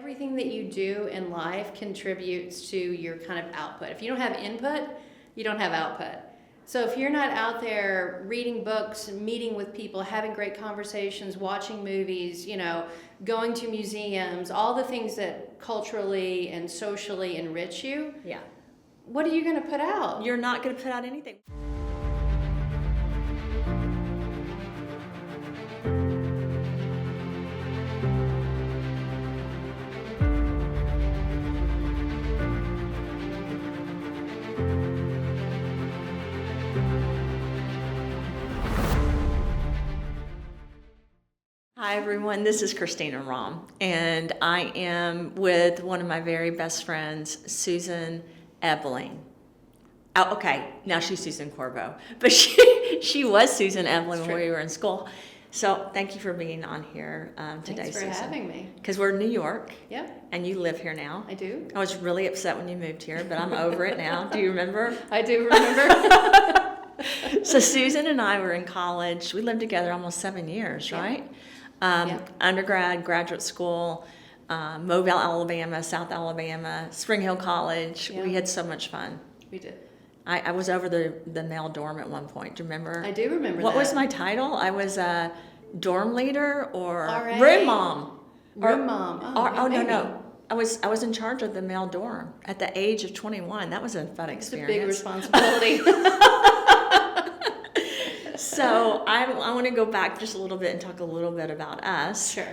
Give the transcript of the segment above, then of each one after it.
everything that you do in life contributes to your kind of output. If you don't have input, you don't have output. So if you're not out there reading books, meeting with people, having great conversations, watching movies, going to museums, all the things that culturally and socially enrich you, what are you going to put out? You're not going to put out anything. Hi everyone, this is Christina Rahm, and I am with one of my very best friends, Susan Ebling. Oh, okay, now she's Susan Corbo, but she was Susan Ebling when we were in school. So thank you for being on here today, Thanks for Susan. having me. Because we're in New York. Yep. And you live here now. I do. I was really upset when you moved here, but I'm over it now. Do you remember? I do remember. So Susan and I were in college. We lived together almost 7 years, right? Undergrad, graduate school, Mobile, Alabama, South Alabama, Spring Hill College. We had so much fun. We did. I was over the male dorm at one point. Do you remember? I do remember What that. was my title? I was a dorm leader or RA? room mom. Room mom. No. I was in charge of the male dorm at the age of 21. That was a fun experience. It's a big responsibility. So I want to go back just a little bit and talk a little bit about us. Sure.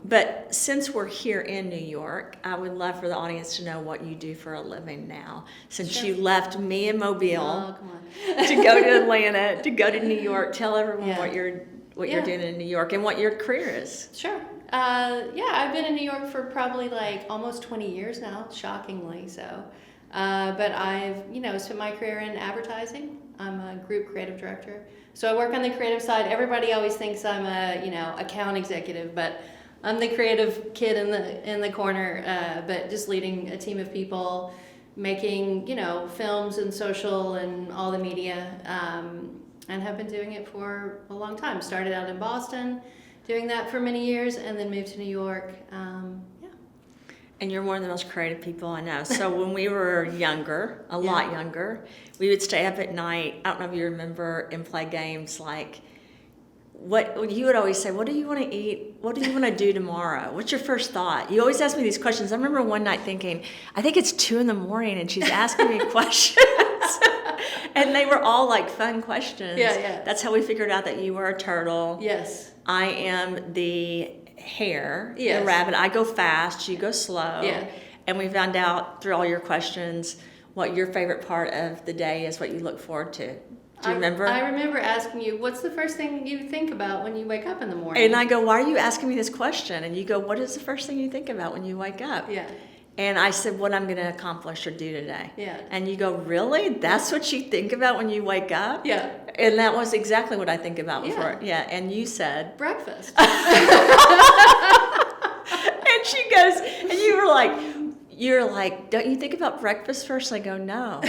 But since we're here in New York, I would love for the audience to know what you do for a living now. Since you left me in Mobile to go to Atlanta, to go to New York, tell everyone what you're doing in New York and what your career is. Sure. I've been in New York for probably almost 20 years now, shockingly so. But I've, spent my career in advertising. I'm a group creative director. So I work on the creative side. Everybody always thinks I'm a, account executive, but I'm the creative kid in the corner, but just leading a team of people, making, films and social and all the media, and have been doing it for a long time. Started out in Boston, doing that for many years, and then moved to New York. And you're one of the most creative people I know. So when we were younger, a lot younger, we would stay up at night. I don't know if you remember, and play games like, what you would always say, what do you want to eat? What do you want to do tomorrow? What's your first thought? You always ask me these questions. I remember one night thinking, I think it's 2 a.m. and she's asking me questions. And they were all fun questions. Yeah. That's how we figured out that you were a turtle. Yes. I am the hare, yes. the rabbit. I go fast, you go slow. Yeah. And we found out through all your questions what your favorite part of the day is, what you look forward to. Do you remember? I remember asking you, what's the first thing you think about when you wake up in the morning? And I go, why are you asking me this question? And you go, what is the first thing you think about when you wake up? Yeah. And I said, what I'm going to accomplish or do today. Yeah. And you go, really? That's what you think about when you wake up? Yeah. And that was exactly what I think about before. Yeah. And you said? Breakfast. And she goes, and you're like, don't you think about breakfast first? I go, no.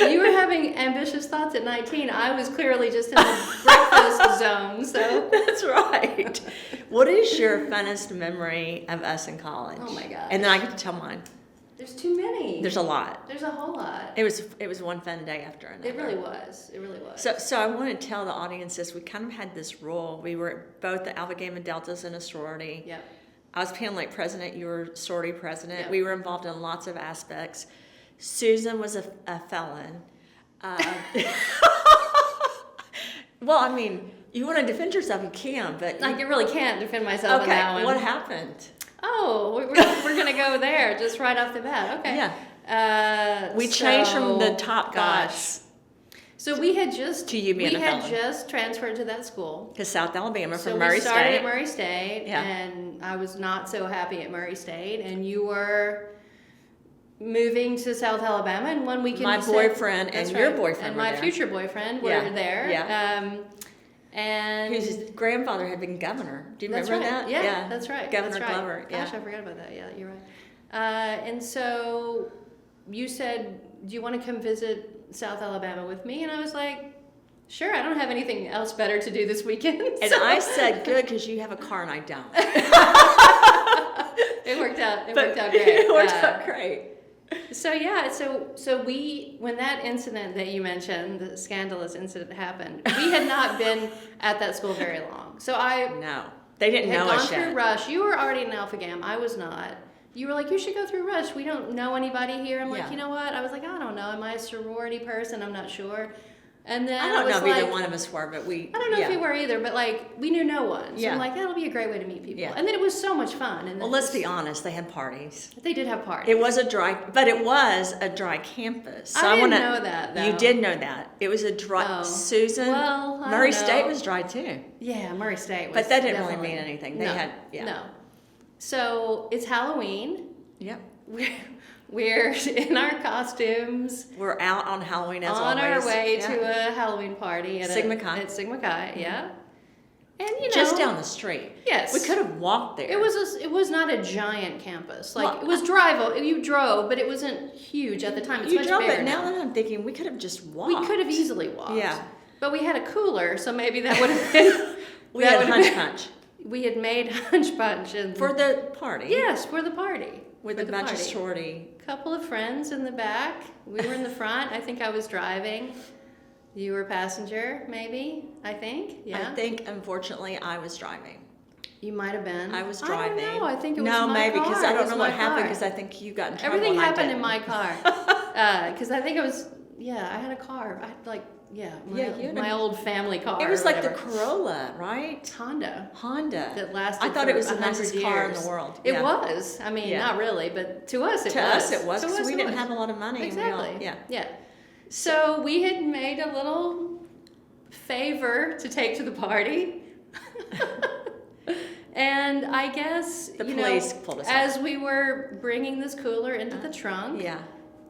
You were having ambitious thoughts at 19. I was clearly just in the breakfast zone, so. That's right. What is your funnest memory of us in college? Oh my gosh. And then I get to tell mine. There's too many. There's a lot. There's a whole lot. It was one fun day after another. It really was. It really was. So I want to tell the audience this. We kind of had this rule. We were both the Alpha Gamma Deltas in a sorority. Yep. I was Panelite president. You were sorority president. Yep. We were involved in lots of aspects. Susan was a felon. Well, I mean, you want to defend yourself, you can, but I really can't defend myself on that one. What happened? Oh, we're gonna go there just right off the bat. Okay. Yeah. We changed from the top guys. So we had just just transferred to that school to South Alabama from Murray State. So we started at Murray State, yeah. And I was not so happy at Murray State, and you were moving to South Alabama, and one weekend my boyfriend and your boyfriend and were my there. Future boyfriend were there. Yeah. And his grandfather had been governor. Do you remember that? Yeah, that's right. Governor that's right. Glover. Gosh, I forgot about that. Yeah, you're right. And so you said, do you want to come visit South Alabama with me? And I was like, Sure, I don't have anything else better to do this weekend. And so- I said, good, because you have a car and I don't. It worked out. It worked out great. It worked out great. So yeah, so we, when that incident that you mentioned, the scandalous incident happened, we had not been at that school very long. So I No, they didn't had know gone us through yet. Rush. You were already in Alpha Gam. I was not. You were like, you should go through Rush. We don't know anybody here. I'm like, Yeah. you know what? I was like, I don't know. Am I a sorority person? I'm not sure. And then I don't know was if like, either one of us were, but we. I don't know yeah. if we were either, but like we knew no one. So Yeah. I'm like, that'll be a great way to meet people. Yeah. And then it was so much fun. And Well, let's be honest, they had parties. They did have parties. It was a dry campus. So I didn't wanna- know that, though. You did know that. It was a dry, Oh. Susan, Well, I Murray don't know. State was dry too. Yeah, Murray State was. But that didn't really definitely- mean anything. They no, had, yeah. No. So it's Halloween. Yep. We're in our costumes We're out on Halloween as on always. our way Yeah. to a Halloween party at Sigma Chi. At Sigma Chi, yeah. And you know, Just down the street. Yes. We could have walked there. It was not a giant campus. Like Well, it was you drove, but it wasn't huge at the time. It's you much drove bigger it. Now that I'm thinking, we could have just walked. We could have easily walked. Yeah. But we had a cooler, so maybe that would have been. We that had would have Hunch been- Punch We had made hunch punch and for the party. yes, for the party. With For a the bunch of party. sorority. Couple of friends in the back. We were in the front. I think I was driving. You were passenger, maybe. I think. Yeah. I think, unfortunately, I was driving. You might have been. I was driving. I don't know. I think it was no, my maybe car. because I It don't was know my what happened car. because I think you got in trouble. Everything and I happened in didn't. my car. Because I think I was. Yeah, I had a car. I had like. Yeah. Yeah, you had my a- old family car. It was or like the whatever. It right? Honda. Honda. That lasted. I thought for it was the 100 nicest years. car in the world. It Yeah. was. I mean, Yeah. not really, but to us it To was. us, it was To because us, we it didn't was. have a lot of money. and we all- Exactly. yeah. Yeah. So we had made a little favor to take to the party. And I guess, The you police know, pulled us as we were bringing this cooler into the trunk, Yeah.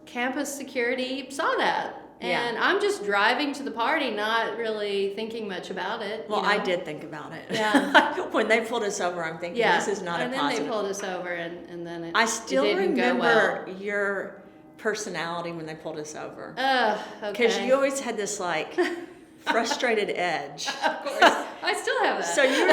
campus security saw that. Yeah. And I'm just driving to the party, not really thinking much about it. Well, you know? I did think about it. Yeah. When they pulled us over, I'm thinking, Yeah. this is not and a then positive. they pulled us over, and then it, I still it didn't go well. remember your personality when they pulled us over. Okay. Because you always had this like frustrated edge. Of course. I still have that. So you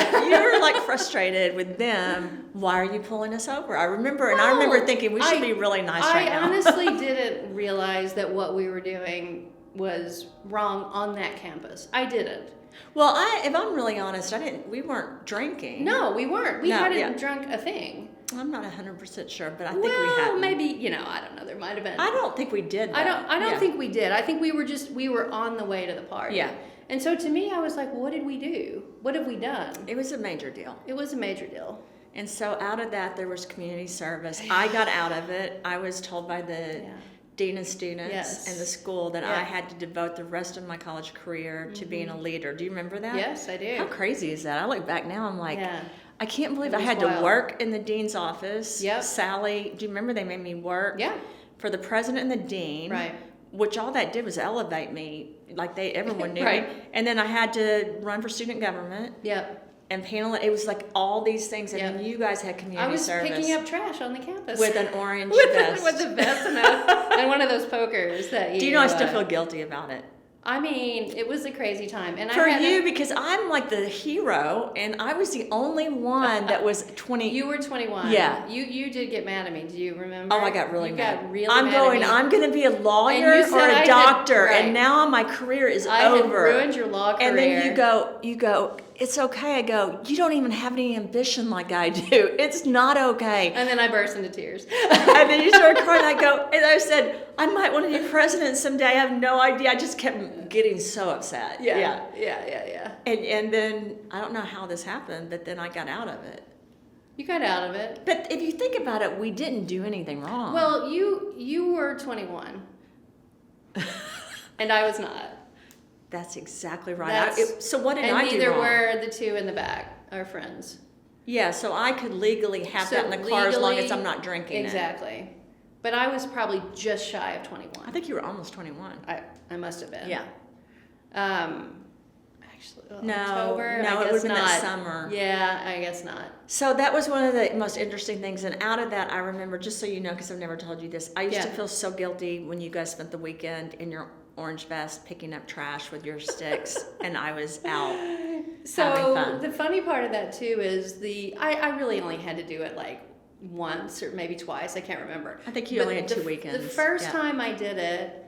were like frustrated with them. Why are you pulling us over? I remember, and I Well, remember thinking we should be really nice right now. I honestly didn't realize that what we were doing was wrong on that campus. I didn't. Well, if I'm really honest, we weren't drinking. No, we weren't. We No, hadn't yeah. drunk a thing. I'm not 100% sure, but I think well, we had. maybe, you know, I don't know. There might have been. I don't think we did. I don't Yeah. think we did. I think we were on the way to the party. Yeah. And so to me, I was like, what did we do? What have we done? It was a major deal. It was a major deal. And so out of that, there was community service. I got out of it. I was told by the dean of students Yes. and the school that Yeah. I had to devote the rest of my college career to being a leader. Do you remember that? Yes, I do. How crazy is that? I look back now, I'm like, Yeah. I can't believe It I was had wild. to work in the dean's office. Yep. Sally, do you remember they made me work? Yeah. For the president and the dean. Right. Which all that did was elevate me, like everyone knew Right. me. And then I had to run for student government Yep. and panel it. It was like all these things, and then Yep. you guys had community I was service picking up trash on the campus. with an orange with vest. with the vest and one of those pokers that you. Do you know I still feel guilty about it? I mean, it was a crazy time, and For I had you, because I'm like the hero, and I was the only one that was 20. You were 21. Yeah. You did get mad at me. Do you remember? Oh, I got really you mad. Got really I'm mad going. At me. I'm going to be a lawyer And you or said I a had- doctor, right. and now my career is I over. had ruined your law career. And then you go. It's okay. I go. You don't even have any ambition like I do. It's not okay. And then I burst into tears. And then you started crying. I go, and I said, I might want to be president someday. I have no idea. I just kept getting so upset. Yeah. And then I don't know how this happened, but then I got out of it. You got out of it. But if you think about it, we didn't do anything wrong. Well, you were 21, and I was not. That's exactly right. That's- So what did And I do neither wrong? were the two in the back, our friends. Yeah, so I could legally have So that in the car as long as legally- I'm not drinking it. Exactly. But I was probably just shy of 21. I think you were almost 21. I must have been. Yeah. Actually, No, October. no, I it guess would've been that not. summer. Yeah, I guess not. So that was one of the most interesting things. And out of that, I remember, just so you know, because I've never told you this, I used to Yeah. feel so guilty when you guys spent the weekend in your orange vest picking up trash with your sticks, and I was out having So fun. the funny part of that too is I really only had to do it like once or maybe twice. I can't remember. I think you But only had 2 weekends. The first Yeah. time I did it,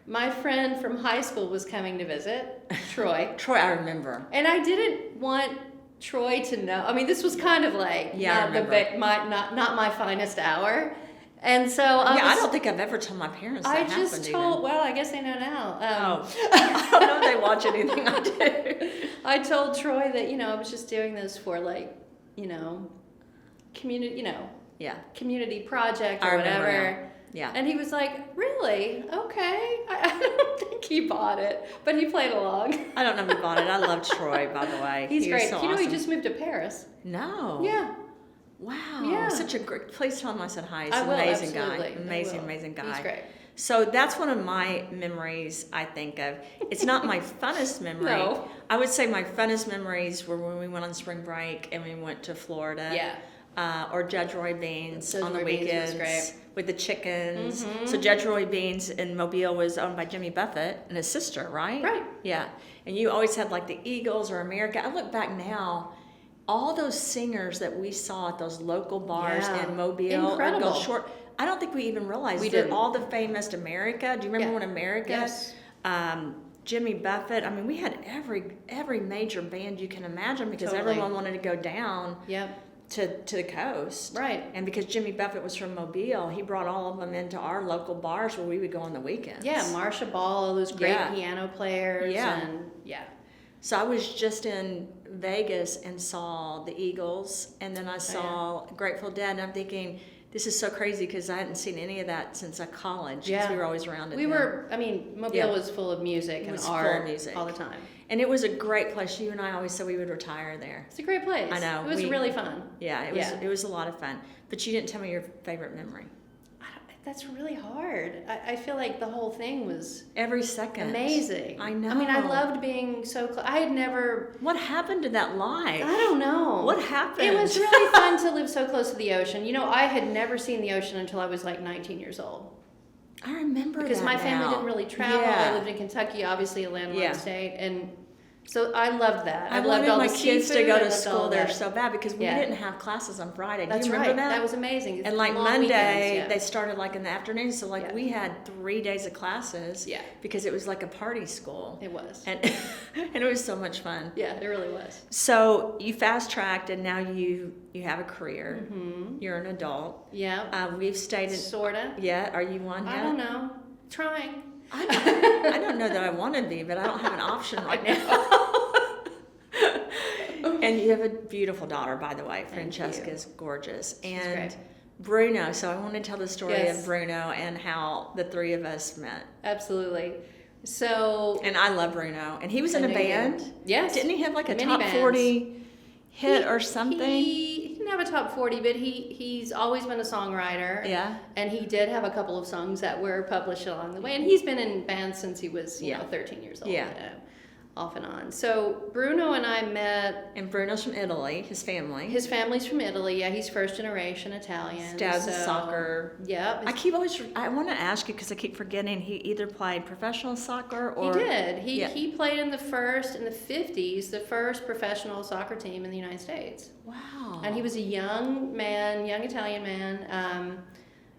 my friend from high school was coming to visit, Troy. Troy, I remember. And I didn't want Troy to know. I mean, this was kind of like Yeah, I remember. not my finest hour. And so I don't think I've ever told my parents that I happened just even. told, well, I guess they know now. I don't know if they watch anything I do. I told Troy that, I was just doing this for like, community, Yeah. community project I or remember whatever. now. Yeah. And he was like, really? Okay. I don't think he bought it, but he played along. I don't know if he bought it. I love Troy, by the way. He's He was great. so He awesome. just moved to Paris. No. Yeah. Wow. Yeah. Such a great. Please tell him I said hi. He's I an will, amazing guy. absolutely. I Amazing, will. amazing guy. He's great. So that's one of my memories I think of. It's not my funnest memory. No. I would say my funnest memories were when we went on spring break and we went to Florida. Yeah. Or Judge Roy Beans Judge on the Roy Beans was weekends great. with the chickens. Mhm. So Judge Roy Beans in Mobile was owned by Jimmy Buffett and his sister, right? Right. Yeah. And you always had like the Eagles or America. I look back now, all those singers that we saw at those local bars Yeah. in Mobile Incredible. or Gulf Shore, I don't think we even realized We that didn't. all the famous America. Do you remember Yeah. when America? Yes. Jimmy Buffett. I mean, we had every major band you can imagine because Totally. everyone wanted to go down Yep. to the coast. Right. And because Jimmy Buffett was from Mobile, he brought all of them into our local bars where we would go on the weekends. Yeah. Marsha Ball, all those great Yeah. piano players. Yeah. And yeah. So I was just in Vegas and saw the Eagles, and then I saw Grateful Dead, and I'm thinking, this is so crazy because I hadn't seen any of that since college because Yeah. we were always around it. We then. were, Mobile Yeah. was full of music It and was full art of music. all the time. And it was a great place. You and I always said we would retire there. It's a great place. I know. It was really fun. Yeah, it was a lot of fun. But you didn't tell me your favorite memory. That's really hard. I feel like the whole thing was Every second. amazing. I know. I loved being so close. I had never, What happened to that life? I don't know. What happened? It was really fun to live so close to the ocean. I had never seen the ocean until I was like 19 years old. I remember Because that my family now. didn't really travel. Yeah. I lived in Kentucky, obviously a landlocked Yeah. state. And so I loved that. I loved wanted all my the kids to seafood. go I to loved school all there that. so bad because we Yeah. didn't have classes on Friday. That's Do you remember right. that? That was amazing. And like Long Monday, weekends, yeah. they started like in the afternoon, so like Yeah. we had 3 days of classes. Yeah. Because it was like a party school. It was. And and it was so much fun. Yeah, it really was. So you fast tracked, and now you have a career. Mm-hmm. You're an adult. Yeah. We've stayed in. Sorta. Yeah. Are you one yet? I don't know. Trying. I don't know that I want to be, but I don't have an option right now. And you have a beautiful daughter, by the way. Francesca's gorgeous. And great. Bruno. So I want to tell the story Yes. of Bruno and how the three of us met. Absolutely. So. And I love Bruno. And he was in I a know you band. do. Yes. Didn't he have like a Many top bands. 40 hit or something? He didn't have a top 40, but he's always been a songwriter. Yeah. And he did have a couple of songs that were published along the way. And he's been in bands since he was, Yeah. 13 years old. Yeah. Off and on. So Bruno and I met. And Bruno's from Italy, his family. His family's from Italy. Yeah, he's first generation Italian. His dad's a so- soccer. Yep. I want to ask you because I keep forgetting he either played professional soccer or. He did. Yeah. He played in the 50s, the first professional soccer team in the United States. Wow. And he was a young Italian man.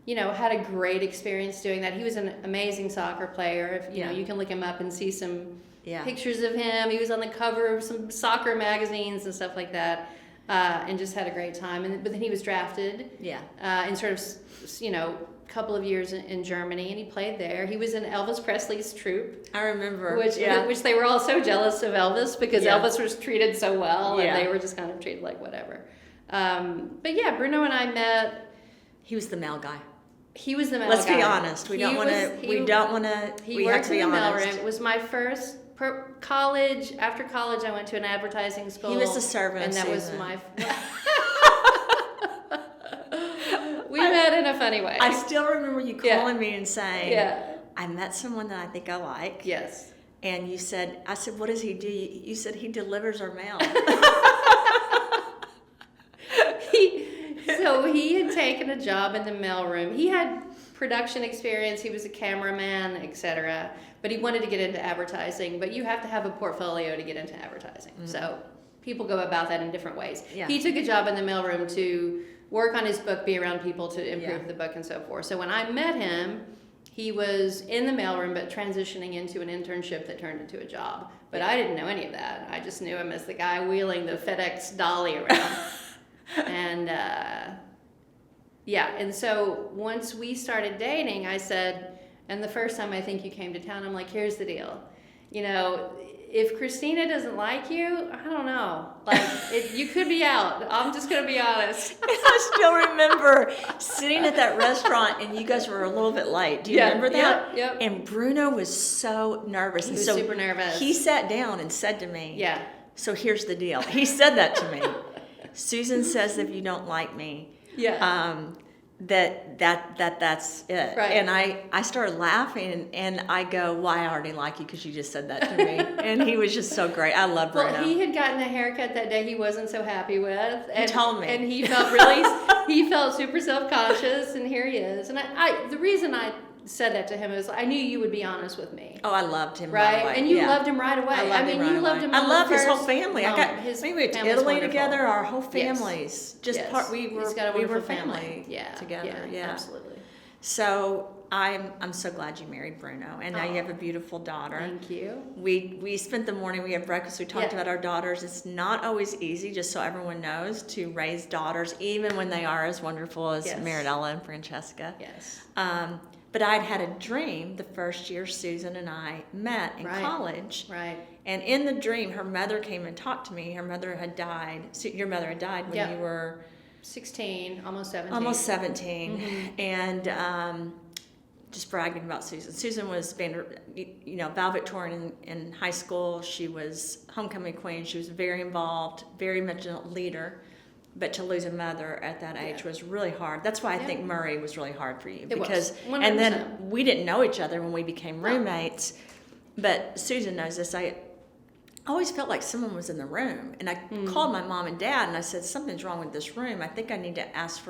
Had a great experience doing that. He was an amazing soccer player. If you can look him up and see some pictures of him. He was on the cover of some soccer magazines and stuff like that, and just had a great time. But then he was drafted. Yeah. In sort of couple of years in Germany, and he played there. He was in Elvis Presley's troupe. I remember. Which they were all so jealous of Elvis because Yeah. Elvis was treated so well, Yeah. and they were just kind of treated like whatever. But yeah, Bruno and I met. He was the mail guy. He was the mail Let's guy. be honest. We don't want to. We have He to worked be in the honest. mailroom. It was my first college. After college, I went to an advertising school. He was the servant, and that Susan. was my. We met in a funny way. I still remember you calling me and saying, Yeah. I met someone that I think I like. Yes. And you said, I said, what does he do? You said he delivers our mail. So he had taken a job in the mailroom. He had production experience. He was a cameraman, etc. But he wanted to get into advertising. But you have to have a portfolio to get into advertising. Mm-hmm. So people go about that in different ways. Yeah. He took a job in the mailroom to work on his book, be around people to improve the book and so forth. So when I met him, he was in the mailroom but transitioning into an internship that turned into a job. But I didn't know any of that. I just knew him as the guy wheeling the FedEx dolly around. And and so once we started dating, I said, and the first time I think you came to town, I'm like, here's the deal. You know, if Christina doesn't like you, I don't know. Like, you could be out. I'm just going to be honest. I still remember sitting at that restaurant, and you guys were a little bit late. Do you remember that? Yep. And Bruno was so nervous. He was super nervous. He sat down and said to me, so here's the deal. He said that to me. Susan says if you don't like me, that's it. Right. And I started laughing, and I go, well, I already like you because you just said that to me. And he was just so great. I love Bruno. Well, he had gotten a haircut that day he wasn't so happy with. And, he told me. And he felt he felt super self-conscious, and here he is. And the reason I said that to him is I knew you would be honest with me. Oh, I loved him right away. And you loved him right away. I mean, you loved him. I love his whole family. We went to Italy wonderful. together. Our whole families, we were family. Together. Yeah, absolutely. So I'm so glad you married Bruno, and now you have a beautiful daughter. Thank you. We spent the morning. We had breakfast. We talked about our daughters. It's not always easy, just so everyone knows, to raise daughters, even when they are as wonderful as Marinella and Francesca. Yes. But I'd had a dream the first year Susan and I met in college. Right. And in the dream, her mother came and talked to me. Her mother had died. Your mother had died when you were 16, almost 17. Almost 17. Mm-hmm. And just bragging about Susan. Susan was valedictorian in high school. She was homecoming queen. She was very involved, very much a leader. But to lose a mother at that age was really hard. That's why I think Murray was really hard for you. It was. 100%. And then we didn't know each other when we became roommates. But Susan knows this. I always felt like someone was in the room. And I called my mom and dad and I said, something's wrong with this room. I think I need to ask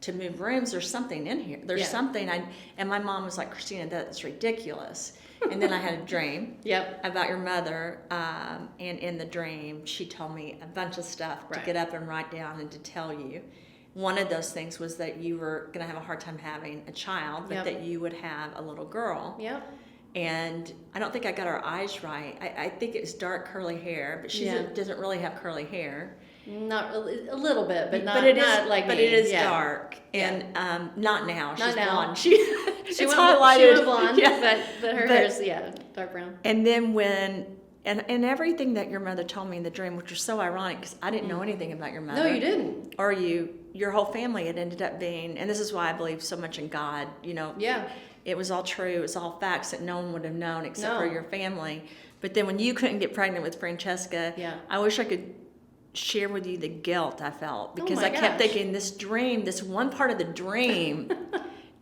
to move rooms. There's something in here. There's something. And my mom was like, Christina, that's ridiculous. And then I had a dream about your mother, and in the dream, she told me a bunch of stuff to get up and write down and to tell you. One of those things was that you were going to have a hard time having a child, but that you would have a little girl. Yep. And I don't think I got her eyes right. I think it's dark curly hair, but she doesn't really have curly hair. Not a little bit, but not like me. But it is dark, and not now. She's blonde. She went highlighted. She went blonde, but her hair's dark brown. And then and everything that your mother told me in the dream, which was so ironic because I didn't know anything about your mother. No, you didn't. Or your whole family had ended up being, and this is why I believe so much in God. It was all true. It was all facts that no one would have known except for your family. But then when you couldn't get pregnant with Francesca, I wish I could share with you the guilt I felt because I kept thinking this one part of the dream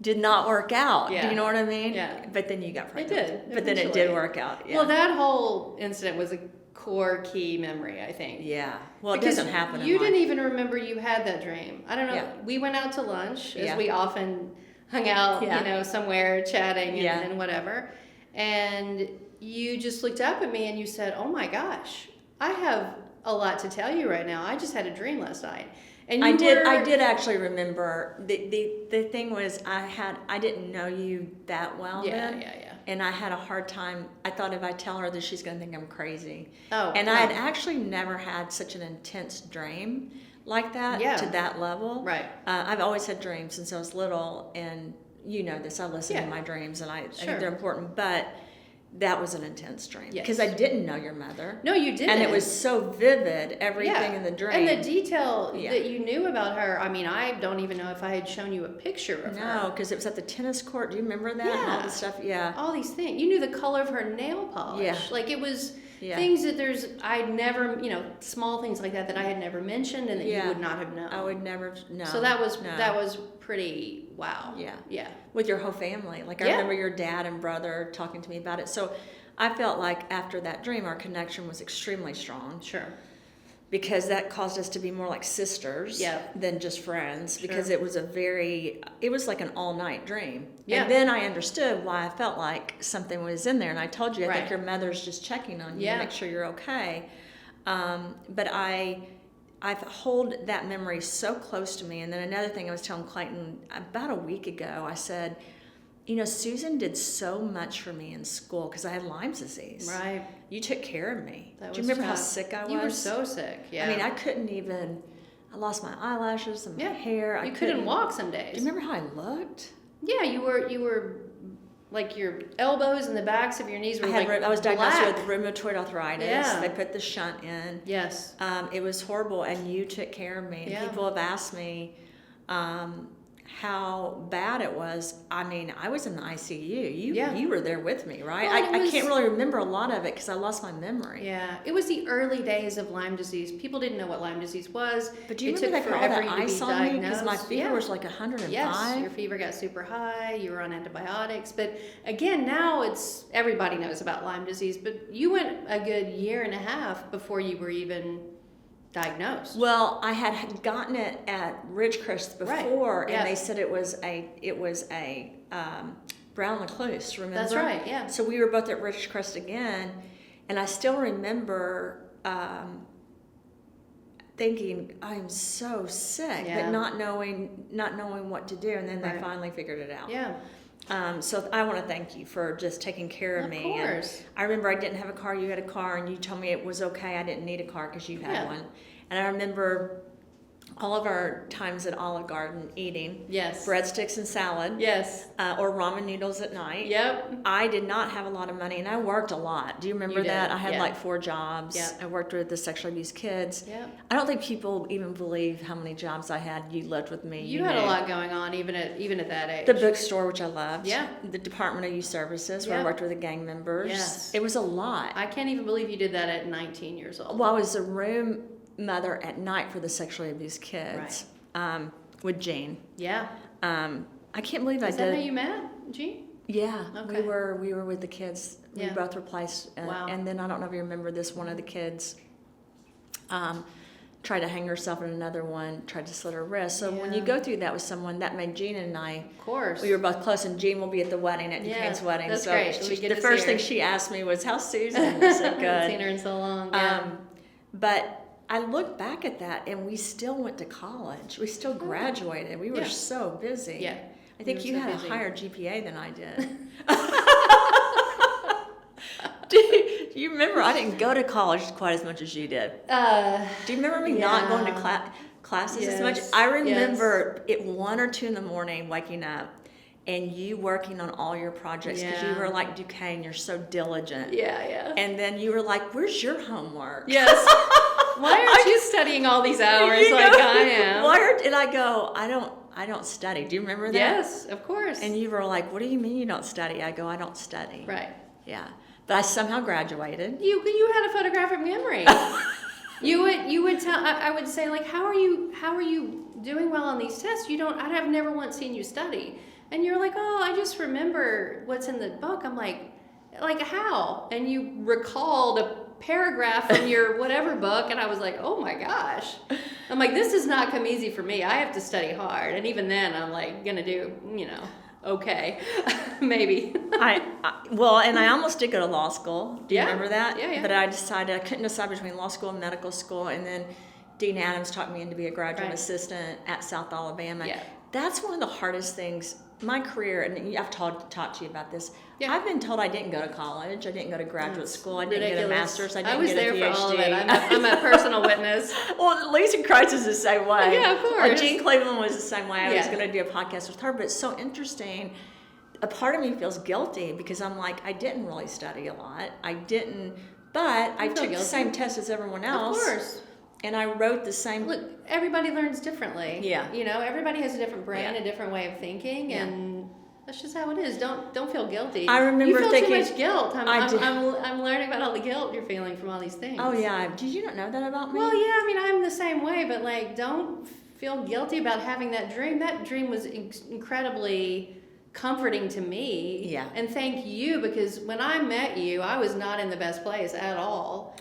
did not work out. Do you know what I mean? Yeah. But then you got pregnant. It did. But then it did work out. Yeah. Well, that whole incident was a core key memory, I think. Yeah. Well, it doesn't happen. You didn't even remember you had that dream. I don't know. Yeah. We went out to lunch as we often hung out, somewhere chatting and whatever. And you just looked up at me and you said, "Oh my gosh, I have a lot to tell you right now. I just had a dream last night." And I did actually remember the thing was I didn't know you that well then. And I had a hard time. I thought if I tell her that she's going to think I'm crazy. I had actually never had such an intense dream like that to that level. Right. I've always had dreams since I was little, and you know this. I listen to my dreams, and I think they're important, but that was an intense dream because I didn't know your mother. No, you didn't. And it was so vivid, everything in the dream. And the detail that you knew about her, I mean, I don't even know if I had shown you a picture of her. No, because it was at the tennis court. Do you remember that? Yeah. And all the stuff, all these things. You knew the color of her nail polish. Yeah. Like it was things that I'd never, small things like that I had never mentioned and that you would not have known. I would never know. So that was pretty wow. Yeah. With your whole family. Like I remember your dad and brother talking to me about it. So I felt like after that dream, our connection was extremely strong. Sure. because that caused us to be more like sisters than just friends, because it was like an all-night dream. Yeah. And then I understood why I felt like something was in there. And I told you, I think your mother's just checking on you to make sure you're okay. But I've hold that memory so close to me. And then another thing I was telling Clayton about a week ago, I said, Susan did so much for me in school because I had Lyme's disease. Right. You took care of me. That Do you was remember how tough. sick I was? You were so sick. Yeah. I mean, I couldn't even. I lost my eyelashes and my hair. You couldn't walk some days. Do you remember how I looked? Yeah, you were like your elbows and the backs of your knees were I was diagnosed black. with rheumatoid arthritis. Yeah. They put the shunt in. Yes. It was horrible, and you took care of me. And people have asked me how bad it was. I mean, I was in the ICU. You were there with me, right? Well, I can't really remember a lot of it because I lost my memory. Yeah, it was the early days of Lyme disease. People didn't know what Lyme disease was. But do you it remember took they put all forever that to ice be on me diagnosed. because my fever was like 105? Yes, your fever got super high. You were on antibiotics. But again, now everybody knows about Lyme disease. But you went a good year and a half before you were even diagnosed. Well, I had gotten it at Ridgecrest before, and they said it was a brown recluse. Remember? That's right. Yeah. So we were both at Ridgecrest again, and I still remember thinking I'm so sick, but not knowing what to do, and then they finally figured it out. Yeah. So I want to thank you for just taking care of me. Of course. And I remember I didn't have a car, you had a car, and you told me it was okay. I didn't need a car because you had one. And I remember all of our times at Olive Garden eating breadsticks and salad, or ramen noodles at night. Yep. I did not have a lot of money, and I worked a lot. Do you remember that? I had like 4 jobs. Yep. I worked with the sexually abused kids. Yep. I don't think people even believe how many jobs I had. You lived with me. You had a lot going on, even at that age. The bookstore, which I loved. Yeah. The Department of Youth Services, where I worked with the gang members. Yes. It was a lot. I can't even believe you did that at 19 years old. Well, I was a room mother at night for the sexually abused kids. Right. With Jean. Yeah. I can't believe I did. Is that how you met, Jean? Yeah. Okay. We were with the kids. Yeah. We both replaced. Wow. And then I don't know if you remember this. One of the kids tried to hang herself, and another one tried to slit her wrist. So when you go through that with someone, that made Jean and I. Of course. We were both close, and Jean will be at the wedding, at Duquesne's wedding. That's so great. The first thing she asked me was, "How's Susan?" I said, "Good." I haven't seen her in so long. Yeah. But I look back at that, and we still went to college. We still graduated. We were so busy. Yeah. I think We you were so had busy. a higher GPA than I did. Do you remember? I didn't go to college quite as much as you did. Do you remember me not going to classes as much? I remember at 1 or 2 in the morning waking up and you working on all your projects because you were like, Duquesne, you're so diligent. Yeah. And then you were like, where's your homework? Yes. Why aren't you studying all these hours I am? And I go, I don't study. Do you remember that? Yes, of course. And you were like, what do you mean you don't study? I go, I don't study. Right. Yeah. But I somehow graduated. You had a photographic memory. You would tell. I would say, like, how are you doing well on these tests? I've never once seen you study. And you're like, oh, I just remember what's in the book. I'm like how? And you recalled a paragraph from your whatever book, and I was like, oh my gosh. I'm like, this does not come easy for me. I have to study hard. And even then, I'm like, gonna do, okay, maybe. Well, and I almost did go to law school. Do you remember that? Yeah. But I decided I couldn't decide between law school and medical school, and then Dean Adams talked me in to be a graduate assistant at South Alabama. Yeah. That's one of the hardest things. My career, and I've talked to you about this. Yeah. I've been told I didn't go to college. I didn't go to graduate school. I didn't get a master's. I didn't was get a PhD. there for all of it. I'm a personal witness. Well, Lisa Kreitz is the same way. Yeah, of course. Jean Cleveland was the same way. I was going to do a podcast with her, but it's so interesting. A part of me feels guilty because I'm like, I didn't really study a lot. I didn't, but I took the same test as everyone else. Of course. And I wrote the same. Look, everybody learns differently. Yeah. Everybody has a different brain, a different way of thinking, and that's just how it is. Don't feel guilty. I remember you feel thinking too much guilt. I I'm learning about all the guilt you're feeling from all these things. Oh yeah. Did you not know that about me? Well, yeah. I mean, I'm the same way, but like, don't feel guilty about having that dream. That dream was incredibly comforting to me. Yeah. And thank you, because when I met you, I was not in the best place at all.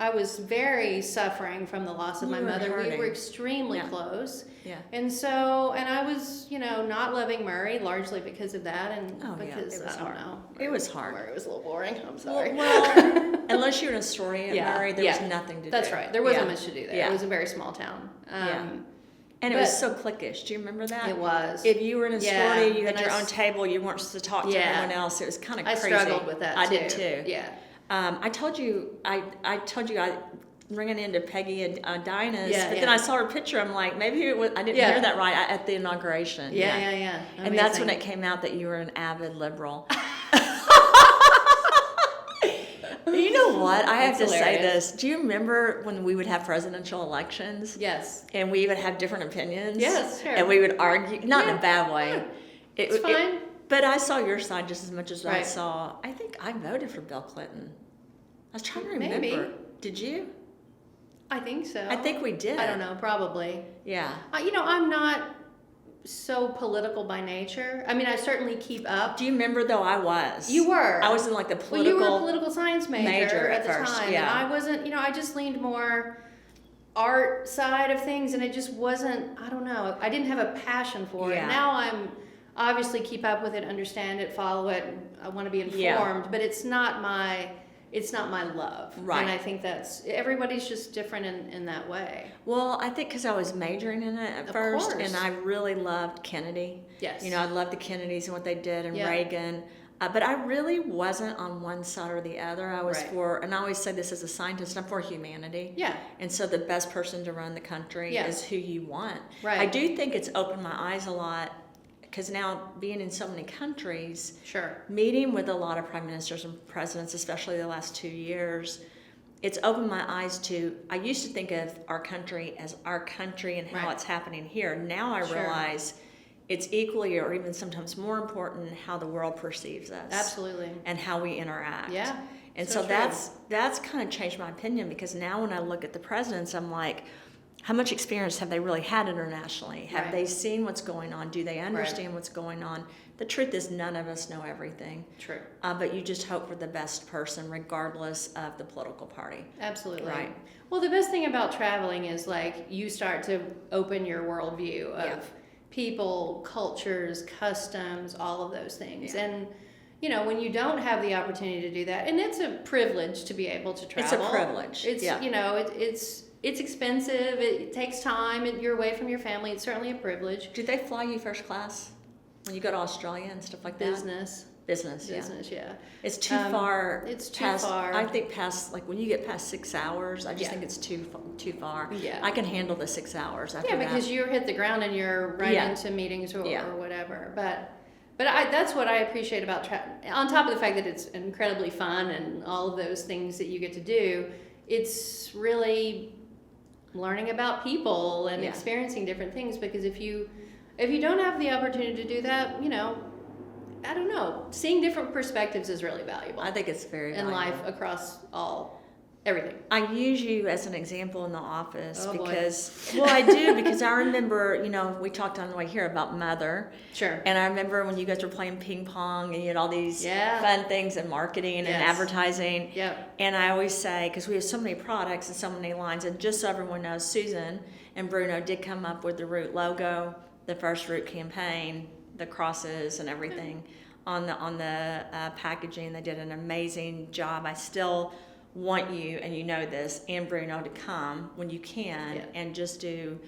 I was very suffering from the loss of my You were mother. We hurting. were extremely Yeah. close. Yeah. And so, and I was, not loving Murray largely because of that, and Oh, yeah, because it was I don't hard. know. It was hard. Murray was a little boring. I'm sorry. Well, unless you're in Astoria, Yeah, Murray, there yeah. was nothing to do. That's right. There wasn't Yeah. much to do there. Yeah. It was a very small town. Yeah. And it was so cliquish. Do you remember that? It was. If you were in Yeah, Astoria, you had and your I own table. You weren't supposed to talk to Yeah. everyone else. It was kind of I crazy. struggled with that I too. did too. Yeah. I told you, I ringing into Peggy and Dinah's, Yeah, but yeah. then I saw her picture. I'm like, maybe I didn't Yeah. hear that right at the inauguration. Yeah. And that's when Amazing. it came out that you were an avid liberal. You know what? I have to That's say hilarious. this. Do you remember when we would have presidential elections? Yes. And we would have different opinions? Yes, sure. And we would argue, not in Yeah, a bad way. yeah. It's fine. But I saw your side just as much as I Right. saw. I think I voted for Bill Clinton. I was trying to remember. Maybe. Did you? I think so. I think we did. I don't know. Probably. Yeah. I'm not so political by nature. I mean, I certainly keep up. Do you remember though I was? You were. I was in like the Well, political. you were a political science major at at the first, time, yeah. and I wasn't. I just leaned more art side of things, and it just wasn't. I don't know. I didn't have a passion for Yeah. it. Now I'm obviously keep up with it, understand it, follow it. I want to be informed, Yeah. but it's not my love. Right. And I think that's everybody's just different in that way. Well, I think because I was majoring in it at Of first, course. and I really loved Kennedy. Yes. I loved the Kennedys and what they did, and Yeah. Reagan. But I really wasn't on one side or the other. I was Right. for, and I always say this as a scientist, I'm for humanity. Yeah. And so the best person to run the country Yeah. is who you want. Right. I do think it's opened my eyes a lot, because now being in so many countries, Sure. meeting with a lot of prime ministers and presidents, especially the last 2 years, it's opened my eyes to, I used to think of our country as our country and how Right. it's happening here. Now I Sure. realize it's equally or even sometimes more important how the world perceives us. Absolutely. And how we interact. Yeah. And So so true. that's kind of changed my opinion, because now when I look at the presidents, I'm like, how much experience have they really had internationally? Have Right. they seen what's going on? Do they understand what's going on? The truth is, none of us know everything. True. But you just hope for the best person, regardless of the political party. Absolutely. Right. Well, the best thing about traveling is you start to open your worldview of Yeah. people, cultures, customs, all of those things. Yeah. And when you don't have the opportunity to do that, and it's a privilege to be able to It's a travel. privilege, It's yeah. it's expensive. It takes time. You're away from your family. It's certainly a privilege. Do they fly you first class when you go to Australia and stuff like that? Business. Business, yeah. Yeah. It's too far. It's too past, far. I think past, like when you get past 6 hours, I just Yeah. think it's too far. Yeah. I can handle the 6 hours after Yeah, that. because you hit the ground and you're right Yeah. into meetings or Yeah. whatever. But that's what I appreciate about on top of the fact that it's incredibly fun and all of those things that you get to do, it's really learning about people and Yeah. experiencing different things, because if you don't have the opportunity to do that, I don't know, seeing different perspectives is really valuable I think it's very in valuable. life across everything. I use you as an example in the office Oh, boy. because, well, I do, because I remember, we talked on the way here about Mother. Sure. And I remember when you guys were playing ping pong and you had all these Yeah. fun things in marketing and Yes. advertising. Yep. And I always say, because we have so many products and so many lines, and just so everyone knows, Susan and Bruno did come up with the Root logo, the first Root campaign, the crosses and everything on the packaging. They did an amazing job. I still want you, and you know this, and Bruno to come when you can Yeah. and just do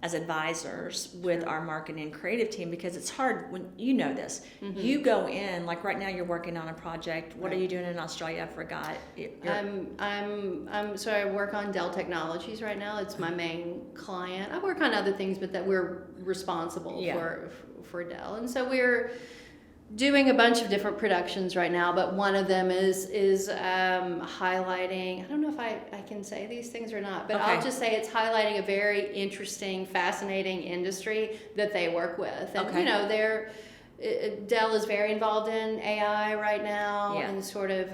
as advisors with our marketing and creative team, because it's hard when you know this. Mm-hmm. You go in, like right now you're working on a project. What are Right. you doing in Australia? I forgot. So I work on Dell Technologies right now. It's my main client. I work on other things, but that we're responsible Yeah. for Dell. And so we're doing a bunch of different productions right now, but one of them is highlighting, I don't know if I can say these things or not, but I'll Okay. just say it's highlighting a very interesting, fascinating industry that they work with. And Okay. Dell is very involved in AI right now, Yeah. and sort of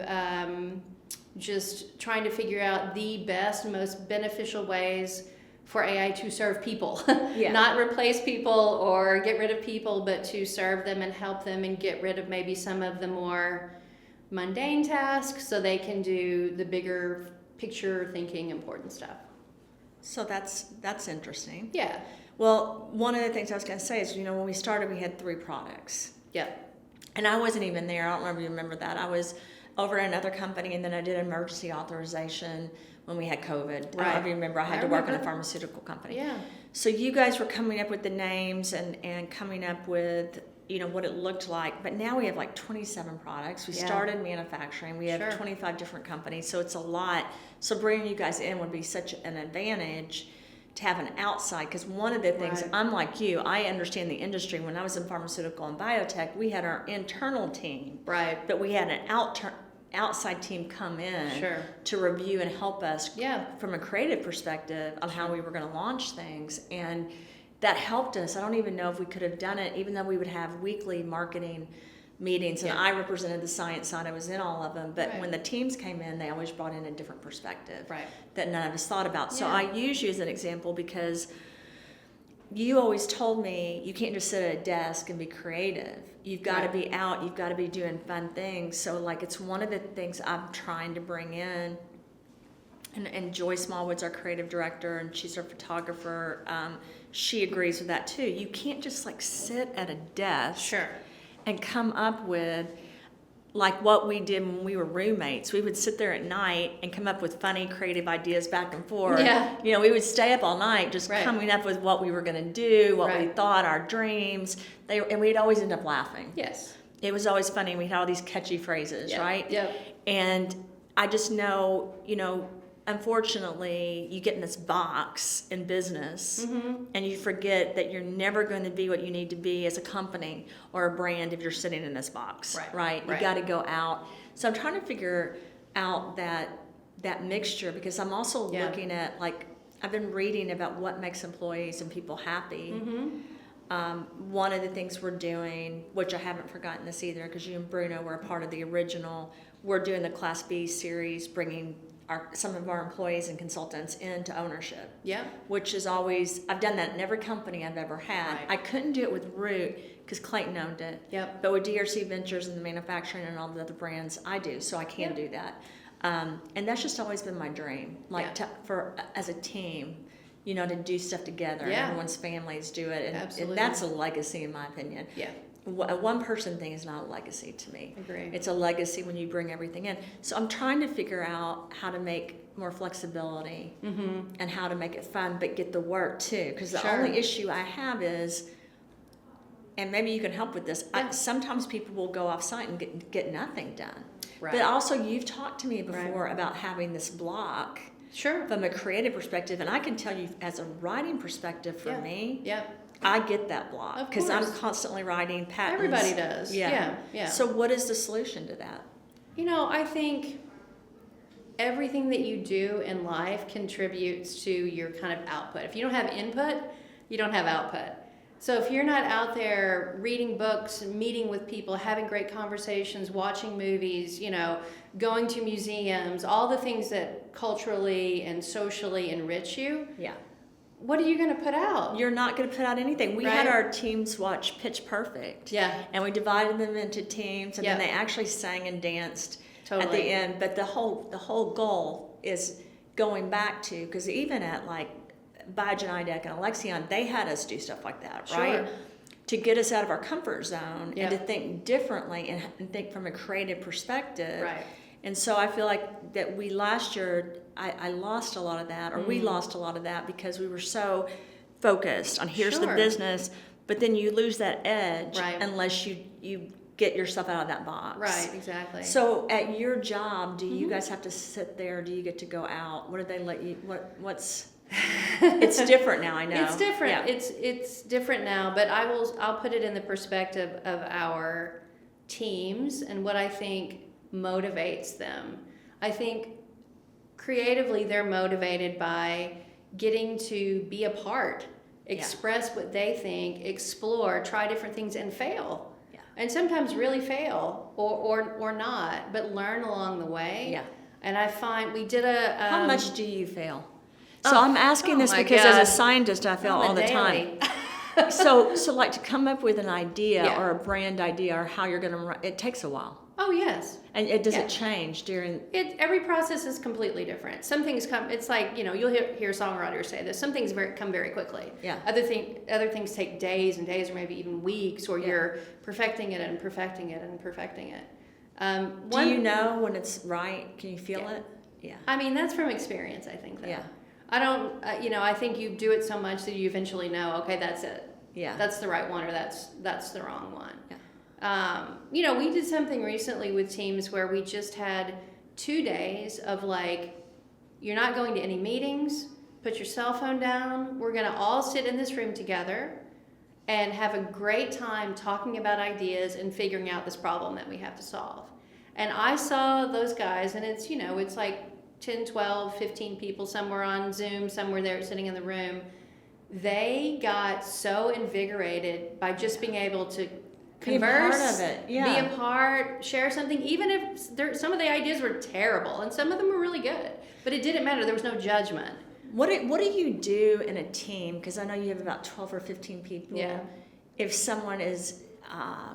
just trying to figure out the best, most beneficial ways for AI to serve people. Yeah. Not replace people or get rid of people, but to serve them and help them and get rid of maybe some of the more mundane tasks so they can do the bigger picture thinking, important stuff. So that's interesting. Yeah. Well, one of the things I was going to say is, when we started, we had 3 products. Yeah. And I wasn't even there. I don't know if you remember that. I was over at another company, and then I did emergency authorization when we had COVID. I don't know if you remember. I had to work in a pharmaceutical company. Yeah. So you guys were coming up with the names and coming up with, what it looked like. But now we have like 27 products. We started manufacturing. We have 25 different companies. So it's a lot. So bringing you guys in would be such an advantage to have an outside, because one of the things, I'm like you, I understand the industry. When I was in pharmaceutical and biotech, we had our internal team, but we had an outside team come in to review and help us from a creative perspective on how we were going to launch things, and that helped us. I don't even know if we could have done it, even though we would have weekly marketing meetings, and I represented the science side. I was in all of them, but when the teams came in, they always brought in a different perspective that none of us thought about. So I use you as an example because you always told me you can't just sit at a desk and be creative. You've got to be out. You've got to be doing fun things. So like, it's one of the things I'm trying to bring in. And Joy Smallwood's our creative director, and she's our photographer. She agrees with that too. You can't just like sit at a desk and come up with like what we did when we were roommates. We would sit there at night and come up with funny, creative ideas back and forth. We would stay up all night just coming up with what we were going to do, what we thought, our dreams. And we'd always end up laughing. Yes. It was always funny. We had all these catchy phrases, right? Yep. And I just know, unfortunately, you get in this box in business and you forget that you're never going to be what you need to be as a company or a brand if you're sitting in this box, right? You got to go out. So I'm trying to figure out that mixture, because I'm also looking at, like, I've been reading about what makes employees and people happy. One of the things we're doing, which I haven't forgotten this either, because you and Bruno were a part of the original, we're doing the Class B series, bringing some of our employees and consultants into ownership. Which is always, I've done that in every company I've ever had. I couldn't do it with Root because Clayton owned it. But with DRC Ventures and the manufacturing and all the other brands, I do, so I can do that. And that's just always been my dream, like for as a team, to do stuff together. And everyone's families do it, and that's a legacy in my opinion. A one-person thing is not a legacy to me. Agree. It's a legacy when you bring everything in. So I'm trying to figure out how to make more flexibility and how to make it fun, but get the work too. Because the only issue I have is, and maybe you can help with this, sometimes people will go off-site and get nothing done. But also, you've talked to me before about having this block from a creative perspective, and I can tell you as a writing perspective for me, I get that block because I'm constantly writing patents. Everybody does. Yeah. So what is the solution to that? I think everything that you do in life contributes to your kind of output. If you don't have input, you don't have output. So if you're not out there reading books, meeting with people, having great conversations, watching movies, going to museums, all the things that culturally and socially enrich you, what are you going to put out? You're not going to put out anything. We had our teams watch Pitch Perfect. And we divided them into teams, and then they actually sang and danced at the end. But the whole goal is going back to, because even at like Biogenidec and Alexion, they had us do stuff like that, right? To get us out of our comfort zone and to think differently and think from a creative perspective. And so I feel like that we last year, I lost a lot of that, or we lost a lot of that because we were so focused on here's the business, but then you lose that edge unless you get yourself out of that box. Exactly. So at your job, do you guys have to sit there? Do you get to go out? What do they let you, what's... It's different now, I know. It's different. It's different now, but I'll put it in the perspective of our teams and what I think motivates them. I think creatively they're motivated by getting to be a part, express what they think, explore, try different things, and fail. And sometimes really fail or not, but learn along the way. And I find we did How much do you fail? So I'm asking this because as a scientist, I fail all the time. So like to come up with an idea or a brand idea or how you're going to run, it takes a while. Oh, yes. And does it change during? Every process is completely different. Some things come. It's like, you'll hear songwriters say this. Some things come very quickly. Yeah. Other things take days and days, or maybe even weeks, or you're perfecting it and perfecting it and perfecting it. Do you know when it's right? Can you feel it? Yeah. I mean, that's from experience, I think. Though. Yeah. I don't. I think you do it so much that you eventually know. Okay, that's it. Yeah. That's the right one, or that's the wrong one. Yeah. We did something recently with teams where we just had 2 days of like, you're not going to any meetings, put your cell phone down, we're going to all sit in this room together and have a great time talking about ideas and figuring out this problem that we have to solve. And I saw those guys, and it's like 10, 12, 15 people, somewhere on Zoom, somewhere there sitting in the room. They got so invigorated by just being able to converse, be a part of it. Yeah. be a part, share something, even if some of the ideas were terrible and some of them were really good, but it didn't matter. There was no judgment. What do you do in a team? Because I know you have about 12 or 15 people. Yeah. If someone is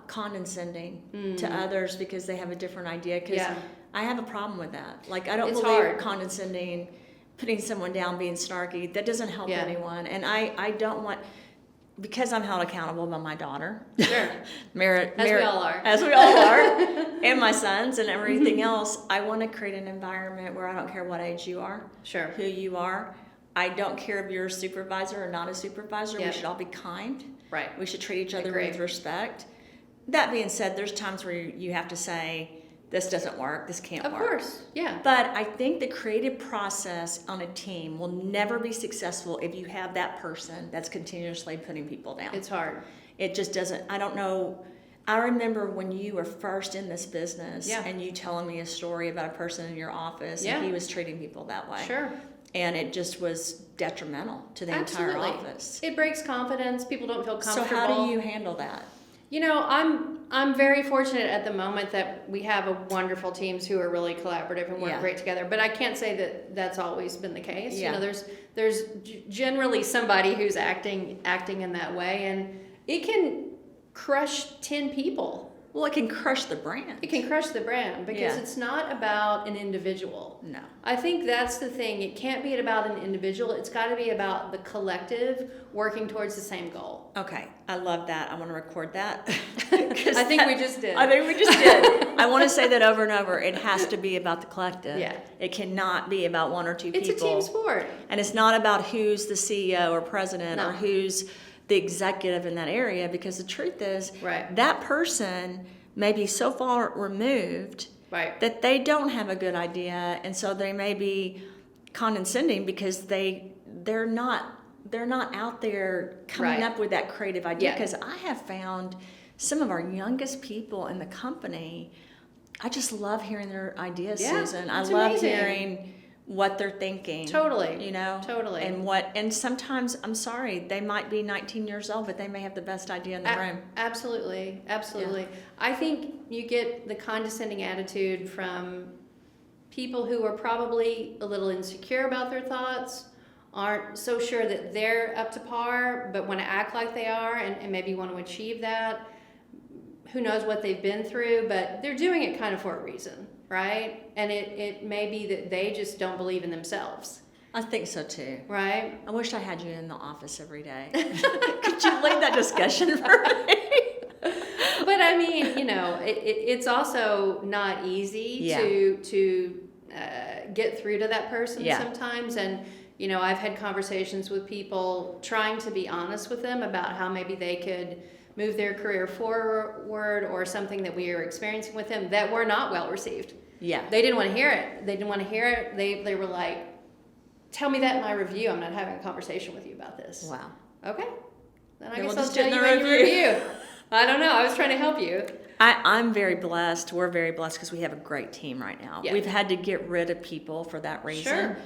condescending to others because they have a different idea, because I have a problem with that. Like, I don't It's believe hard. condescending, putting someone down, being snarky. That doesn't help anyone. And I don't want, because I'm held accountable by my daughter. Sure. As we all are. As we all are. And my sons and everything else. I want to create an environment where I don't care what age you are. Sure. Who you are. I don't care if you're a supervisor or not a supervisor. Yeah. We should all be kind. Right. We should treat each other Agree. with respect. That being said, there's times where you have to say, this doesn't work, this can't work. Of course, yeah. But I think the creative process on a team will never be successful if you have that person that's continuously putting people down. It's hard. It just doesn't, I don't know. I remember when you were first in this business and you telling me a story about a person in your office and he was treating people that way. Sure. And it just was detrimental to the entire office. It breaks confidence. People don't feel comfortable. So how do you handle that? I'm very fortunate at the moment that we have a wonderful teams who are really collaborative and work great together. But I can't say that that's always been the case. Yeah. There's generally somebody who's acting in that way, and it can crush 10 people. Well, it can crush the brand. It can crush the brand because it's not about an individual. No. I think that's the thing. It can't be about an individual. It's got to be about the collective working towards the same goal. Okay. I love that. I want to record that. I think we just did. I think we just did. I want to say that over and over. It has to be about the collective. Yeah. It cannot be about one or two people. It's a team sport. And it's not about who's the CEO or president or who's the executive in that area, because the truth is that person may be so far removed that they don't have a good idea, and so they may be condescending because they're not out there coming up with that creative idea. Because I have found some of our youngest people in the company, I just love hearing their ideas, Susan. I love hearing what they're thinking. Totally. Totally. And sometimes, I'm sorry, they might be 19 years old, but they may have the best idea in the room. Absolutely. Yeah. I think you get the condescending attitude from people who are probably a little insecure about their thoughts, aren't so sure that they're up to par, but want to act like they are and maybe want to achieve that. Who knows what they've been through, but they're doing it kind of for a reason. Right? And it may be that they just don't believe in themselves. I think so too. Right? I wish I had you in the office every day. Could you lead that discussion for me? But I mean, it's also not easy to get through to that person sometimes. And, I've had conversations with people trying to be honest with them about how maybe they could move their career forward, or something that we are experiencing with them that were not well received. Yeah. They didn't want to hear it. They were like, tell me that in my review. I'm not having a conversation with you about this. Wow. Okay. Then I guess we'll I'll just tell you in your review. I don't know. I was trying to help you. I'm very blessed. We're very blessed because we have a great team right now. Yeah. We've had to get rid of people for that reason. Sure.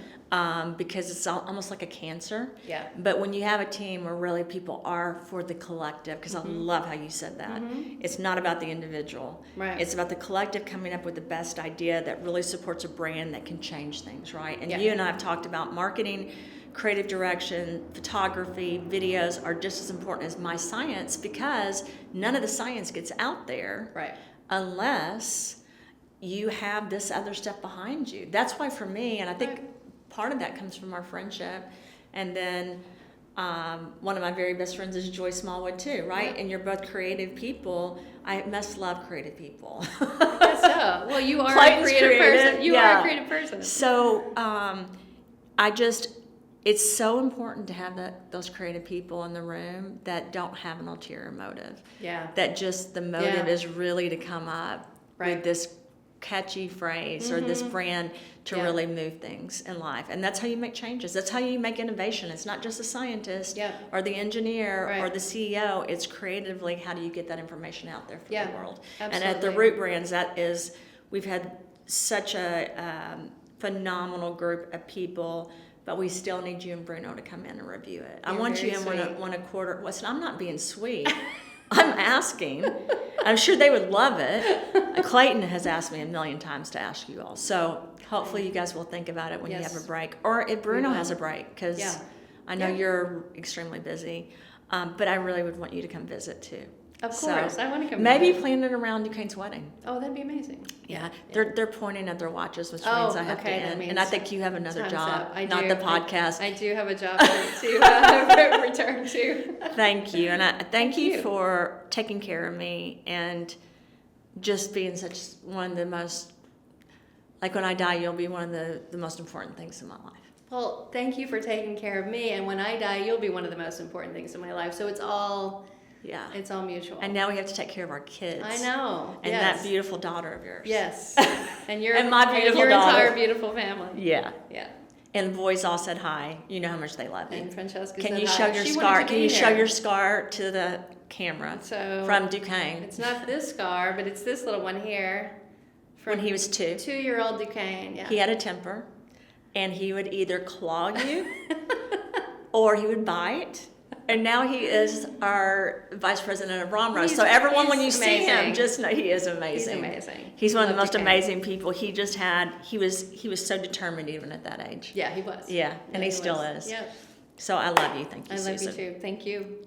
Because it's almost like a cancer. Yeah. But when you have a team where really people are for the collective, because I love how you said that. It's not about the individual. Right. It's about the collective coming up with the best idea that really supports a brand that can change things, right? And you and I have talked about marketing, creative direction, photography, videos are just as important as my science, because none of the science gets out there unless you have this other stuff behind you. That's why for me, and I think part of that comes from our friendship, and then one of my very best friends is Joy Smallwood too, right? And you're both creative people. I must love creative people. I guess so. Well, you are Clayton's a creative person. You yeah. are a creative person. So it's so important to have those creative people in the room that don't have an ulterior motive. Yeah. That just the motive is really to come up with this catchy phrase or this brand to really move things in life. And that's how you make changes. That's how you make innovation. It's not just the scientist or the engineer or the CEO. It's creatively, how do you get that information out there for the world? Absolutely. And at the Root Brands, we've had such a phenomenal group of people, but we still need you and Bruno to come in and review it. I want you in one a quarter. Listen, I'm not being sweet. I'm asking. I'm sure they would love it. Clayton has asked me a million times to ask you all. So hopefully you guys will think about it when you have a break. Or if Bruno has a break, because I know you're extremely busy. But I really would want you to come visit too. Of course, I want to come. Maybe plan it around Duquesne's wedding. Oh, that'd be amazing. Yeah. They're pointing at their watches, which means I have to end. And I think you have another job, not the podcast. I do have a job to return to. Thank you, and I thank you for taking care of me and just being one of the most. Like when I die, you'll be one of the most important things in my life. Well, thank you for taking care of me, and when I die, you'll be one of the most important things in my life. So it's all. Yeah. It's all mutual. And now we have to take care of our kids. I know. And that beautiful daughter of yours. Yes. And your and my beautiful your daughter. Entire beautiful family. Yeah. Yeah. And the boys all said hi. You know how much they love you. And Francesca Can said you hi. show your scar? Can you show your scar to the camera? So from Duquesne. It's not this scar, but it's this little one here. From when he was 2. 2-year-old Duquesne. Yeah. He had a temper, and he would either claw you, or he would bite. And now he is our vice president of Rahm Show. So everyone, when you see him, just know he is amazing. He's amazing. He's one of the most amazing people. He was so determined even at that age. Yeah, he was. Yeah, and he still is. Yep. So I love you. Thank you, Susan. I love you too. Thank you.